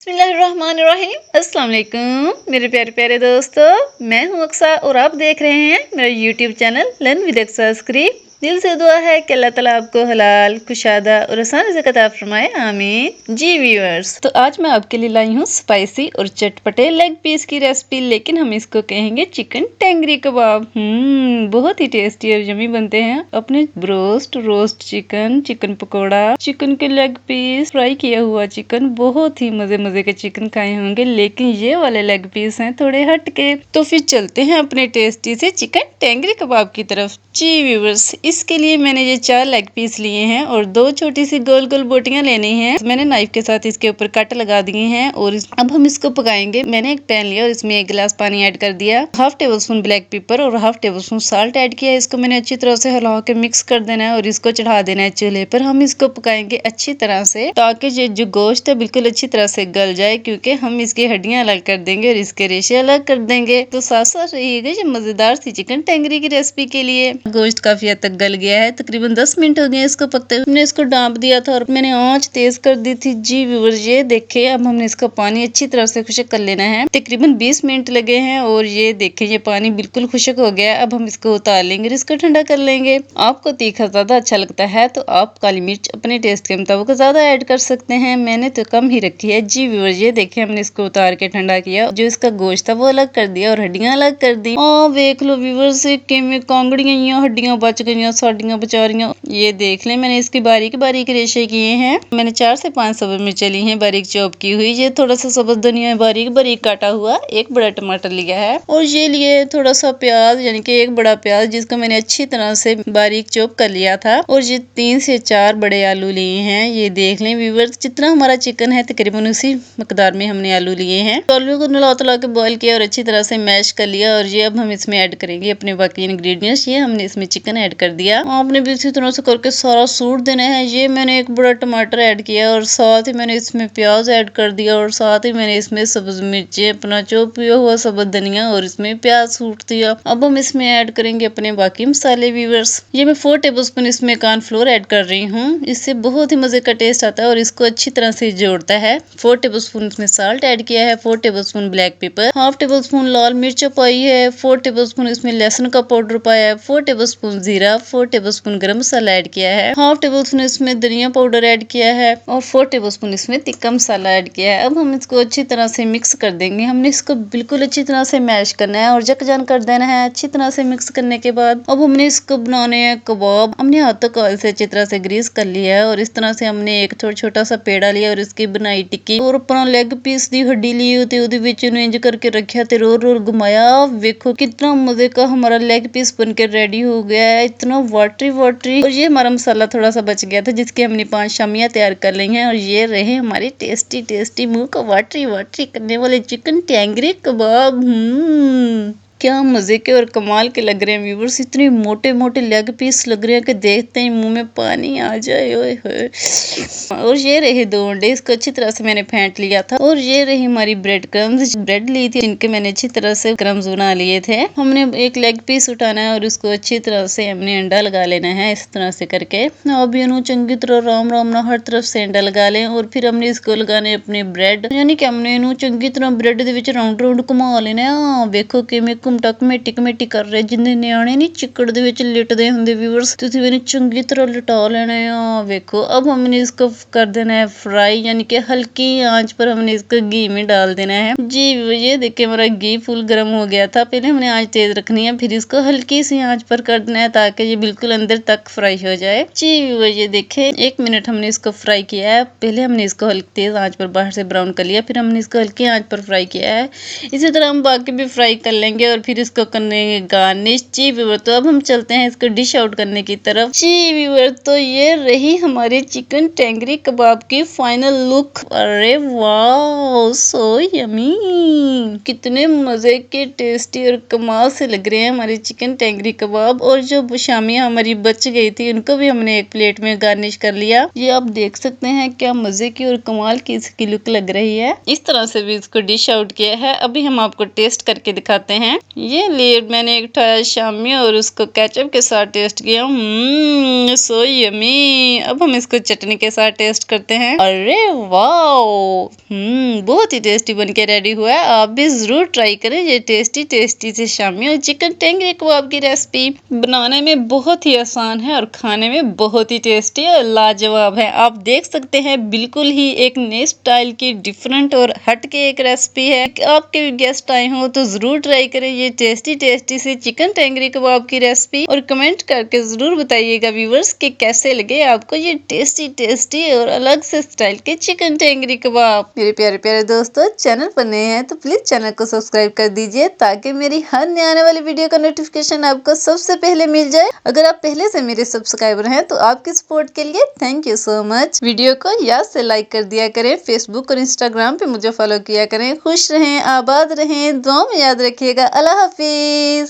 बिस्मिल्लाहिर्रहमानिर्रहीम। अस्सलाम वालेकुम मेरे प्यारे प्यारे दोस्तों, मैं हूँ अक्सा और आप देख रहे हैं मेरा YouTube channel learn with Aqsa script. दिल से दुआ है कि अल्लाह ताला आपको हलाल कुशादा और आसान रिज़्क़ अता फरमाए, आमीन। जी व्यूअर्स, तो आज मैं आपके लिए लाई हूँ स्पाइसी और चटपटे लेग पीस की रेसिपी, लेकिन हम इसको कहेंगे चिकन टेंगरी कबाब। बहुत ही टेस्टी और यम्मी बनते हैं। अपने roast chicken, chicken pakora, chicken के लेग पीस, फ्राई किया हुआ चिकन, बहुत ही मजे मजे के चिकन खाए होंगे, लेकिन ये वाले लेग पीस हैं थोड़े हटके। तो फिर चलते हैं अपने टेस्टी से चिकन टेंगरी कबाब की तरफ। जी व्यूअर्स, इसके लिए मैंने ये 4 लेग पीस लिए हैं और 2 छोटी सी गोल गोल बोटियां लेनी हैं। मैंने नाइफ के साथ इसके ऊपर कट लगा दिए हैं और अब हम इसको पकाएंगे। मैंने एक पैन लिया और इसमें 1 गिलास पानी ऐड कर दिया, half tablespoon black pepper और half tablespoon salt add किया। इसको मैंने अच्छी तरह से हिला के मिक्स कर देना है और इसको चढ़ा देना है चूल्हे पर। हम इसको पकाएंगे अच्छी तरह से ताकि ये जो गोश्त है बिल्कुल अच्छी तरह से गल जाए, क्योंकि हम इसकी हड्डियां अलग कर देंगे और इसके रेशे अलग कर देंगे। तो साथ साथ रहिएगा ये मजेदार सी चिकन टेंगरी की रेसिपी के लिए। गोश्त काफी हद तक गल गया है, तकरीबन 10 मिनट हो गए इसको पकते हुए। हमने इसको डांप दिया था और मैंने आंच तेज कर दी थी। जी व्यूअर्स, ये देखे अब हमने इसका पानी अच्छी तरह से खुशक कर लेना है। तकरीबन 20 मिनट लगे हैं और ये देखे ये पानी बिल्कुल खुशक हो गया है। अब हम इसको उतार लेंगे और इसको ठंडा कर लेंगे। आपको तीखा ज्यादा अच्छा लगता है तो आप काली मिर्च अपने टेस्ट के मुताबिक ज्यादा ऐड कर सकते हैं, मैंने तो कम ही रखी है। जी व्यूअर्स, ये देखे हमने इसको उतार के ठंडा किया, जो इसका गोश्त था वो अलग कर दिया और हड्डियां अलग कर दी। देख लो व्यूअर्स, किमें कांगड़ियां हड्डियां बच गई साडियां बेचारियां। ये देख ले, मैंने इसकी बारीक बारीक रेशे किए हैं। मैंने 4 से 5 सब्ज मिर्चें ली हैं बारीक चॉप की हुई। ये थोड़ा सा सब्ज धनिया बारीक बारीक काटा हुआ, 1 बड़ा टमाटर लिया है और ये लिए थोड़ा सा प्याज, यानी कि 1 बड़ा प्याज जिसको मैंने अच्छी तरह से बारीक चॉप कर लिया था। और ये 3 से 4 बड़े आलू लिए हैं। ये देख लें व्यूअर्स, जितना हमारा चिकन है तकरीबन उसी मकदार में हमने आलू लिए हैं। तो आलू को नला तला के बॉईल किया और अच्छी तरह से मैश कर लिया और ये अब हम इसमें ऐड करेंगे अपने बाकी इंग्रेडिएंट्स। ये हमने इसमें चिकन ऐड कर दिया। आपने भी इसी तरह से करके सारा सूट देना है। ये मैंने 1 बड़ा टमाटर ऐड किया और साथ ही मैंने इसमें प्याज ऐड कर दिया और साथ ही मैंने इसमें सब्ज मिर्चें, अपना चॉप किया हुआ सब्ज धनिया और इसमें प्याज सूट दिया। अब हम इसमें ऐड करेंगे अपने बाकी मसाले व्यूअर्स। ये मैं 4 टेबलस्पून इसमें कॉर्नफ्लोर ऐड कर रही हूँ। इससे बहुत ही मजे का टेस्ट आता है और इसको अच्छी तरह से जोड़ता है। 4 टेबलस्पून इसमें साल्ट ऐड किया है, 4 tablespoon black pepper, half tablespoon लाल मिर्च पाई है, 4 टेबलस्पून इसमें लहसुन का पाउडर पाया है, 4 टेबलस्पून जीरा, 4 टेबलस्पून गरम मसाला ऐड किया है, हाफ टेबलस्पून इसमें धनिया पाउडर ऐड किया है और 4 टेबलस्पून इसमें तिक्का मसाला ऐड किया है। अब हम इसको अच्छी तरह से मिक्स कर देंगे। हमने इसको बिल्कुल अच्छी तरह से मैश करना है और जकजान कर देना है। अच्छी तरह से मिक्स करने के बाद अब हमने इसको बनाने हैं कबाब। हमने हाथों को ऑयल से अच्छी तरह से ग्रीस कर लिया है और इस तरह से हमने एक छोटा सा पेड़ा लिया और इसकी बनाई टिक्की और अपना लेग पीस दी हड्डी ली होती ਉਹਦੇ ਵਿੱਚ ਨੂੰ इंज करके रखा ਤੇ रोल रोल घुमाया। देखो कितना मजे का हमारा लेग पीस बनके रेडी हो गया है, इतना वाटरी वाटरी। और ये हमारा मसाला थोड़ा सा बच गया था जिसकी हमने 5 शामियां तैयार कर ली हैं और ये रहे हमारे टेस्टी टेस्टी मुंह को वाटरी वाटरी करने वाले चिकन टेंगरी कबाब। क्या मजे के और कमाल के लग रहे हैं व्यूअर्स। इतने मोटे मोटे लेग पीस लग रहे हैं कि देखते ही मुंह में पानी आ जाए। ओए होए। और ये रहे 2 अंडे, इसको अच्छी तरह से मैंने फेंट लिया था। और ये रही हमारी ब्रेड क्रम्स, ब्रेड ली थी जिनके मैंने अच्छी तरह से क्रम्स बना लिए थे। हमने एक लेग पीस उठाना है और उसको अच्छी तरह से हमने अंडा लगा लेना है इस तरह से करके। अब इन्हों चंगी तरह राम राम ना हर तरफ से अंडा लगा लें और फिर हमने इसको लगाने अपने ब्रेड, यानी कि हमने इन्हों चंगी तरह ब्रेड ਦੇ ਵਿੱਚ ਰਾਉਂਡ ਰਾਉਂਡ ਘੁਮਾ ਲੈਣਾ ਆ। ਵੇਖੋ ਕਿਵੇਂ ਘੁੰਮਟਾ ਕਮੇਟੀ ਕਰ ਰਹੇ, ਜਿੰਨੇ ਨਿਆਣੇ ਨਹੀਂ ਚਿੱਕੜ ਦੇ ਵਿੱਚ ਲਿਟਦੇ ਹੁੰਦੇ व्यूअर्स, ਤੁਸੀਂ ਇਹਨੂੰ ਚੰਗੀ ਤਰ੍ਹਾਂ ਲਟਾ लेना है। देखो अब हमने इसको कर देना है फ्राई, यानी कि हल्की आंच पर हमने इसको घी में डाल देना है। जी ये देखिए हमारा घी फुल गर्म हो गया था। पहले हमने आंच तेज रखनी है, फिर इसको हल्की सी आंच पर कर देना है ताकि ये बिल्कुल अंदर तक फ्राई हो जाए। जी ये देखे 1 मिनट हमने इसको फ्राई किया है। पहले हमने इसको हल्की तेज आंच पर बाहर से ब्राउन कर लिया, फिर हमने इसको हल्की आंच पर फ्राई किया है। इसी तरह हम बाकी भी फ्राई कर लेंगे और फिर इसको करने गार्निश। जी व्यूअर्स, तो अब हम चलते हैं इसको डिश आउट करने की तरफ। जी व्यूअर्स, तो ये रही हमारी चिकन टेंगरी कबाब की फाइनल लुक। अरे वाह, सो यमी, कितने मजे के टेस्टी और कमाल से लग रहे हैं हमारे चिकन टेंगरी कबाब। और जो शामियां हमारी बच गई थी उनको भी हमने एक प्लेट में गार्निश कर लिया। ये आप देख सकते हैं क्या मजे की और कमाल की इसकी लुक लग रही है। इस तरह से भी इसको डिश आउट किया है। अभी हम आपको टेस्ट करके दिखाते हैं। ये लिए मैंने एक उठाया शामी और उसको केचप के साथ टेस्ट किया। So yummy. अब हम इसको चटनी के साथ टेस्ट करते हैं। अरे वाओ, बहुत ही टेस्टी बनके रेडी हुआ है। आप भी जरूर ट्राई करें ये टेस्टी टेस्टी से शामी और चिकन टेंगरी कबाब की रेसिपी। बनाने में बहुत ही आसान है और खाने में बहुत ही टेस्टी और लाजवाब है। आप देख सकते हैं बिल्कुल ही एक नए स्टाइल की डिफरेंट और हट के एक रेसिपी है। आपके भी गेस्ट आए हो तो जरूर ट्राई करें ये टेस्टी टेस्टी सी चिकन टेंगरी कबाब की रेसिपी और कमेंट करके जरूर बताइएगा व्यूवर्स कि कैसे लगे आपको ये टेस्टी टेस्टी और अलग से स्टाइल के चिकन टेंगरी कबाब। मेरे प्यारे प्यारे दोस्तों, चैनल पर नए हैं तो प्लीज चैनल को सब्सक्राइब कर दीजिए ताकि मेरी हर नए आने वाली वीडियो का नोटिफिकेशन आपको सबसे पहले मिल जाए। अगर आप पहले से मेरे सब्सक्राइबर हैं तो आपकी सपोर्ट के लिए thank you so much. Video को याद से लाइक कर दिया करें। फेसबुक और इंस्टाग्राम पे मुझे फॉलो किया करें। खुश रहें, आबाद रहें, दुआ में याद रखिएगा। अल्लाह हाफिज।